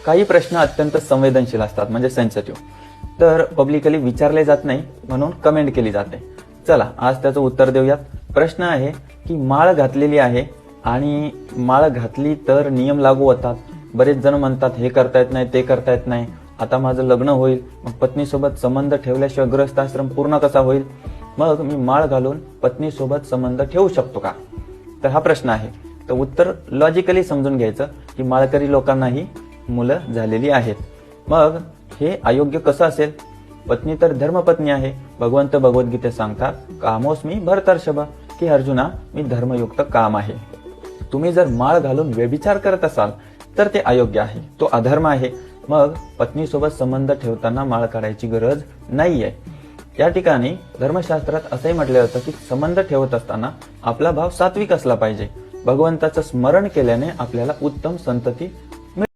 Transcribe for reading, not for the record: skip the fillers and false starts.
काही प्रश्न अत्यंत संवेदनशील असतात, म्हणजे सेन्सिटिव्ह, तर पब्लिकली विचारले जात नाही म्हणून कमेंट केली जाते. चला आज त्याचं उत्तर देऊयात. प्रश्न आहे की माळ घातलेली आहे आणि माळ घातली तर नियम लागू होतात. बरेच जण म्हणतात हे करता येत नाही, ते करता येत नाही. आता माझं लग्न होईल, मग पत्नीसोबत संबंध ठेवल्याशिवाय गृहस्थाश्रम पूर्ण कसा होईल? मग मी माळ घालून पत्नीसोबत संबंध ठेवू शकतो का? तर हा प्रश्न आहे. तर उत्तर लॉजिकली समजून घ्यायचं की माळकरी लोकांनाही मुलं झालेली आहेत. मग हे अयोग्य कसं असेल? पत्नी तर धर्मपत्नी आहे. भगवंत भगवद्गीतेत सांगतात, कामोस्मी भरतर्षभ, की अर्जुना मी धर्मयुक्त काम आहे. तुम्ही जर माळ घालून व्यभिचार करत असाल तर ते अयोग्य आहे, तो अधर्म आहे. मग पत्नीसोबत संबंध ठेवताना माळ काढायची गरज नाहीये. या ठिकाणी धर्मशास्त्रात असंही म्हटलं जातं की संबंध ठेवत असताना आपला भाव सात्विक असला पाहिजे. भगवंताचं स्मरण केल्याने आपल्याला उत्तम संतती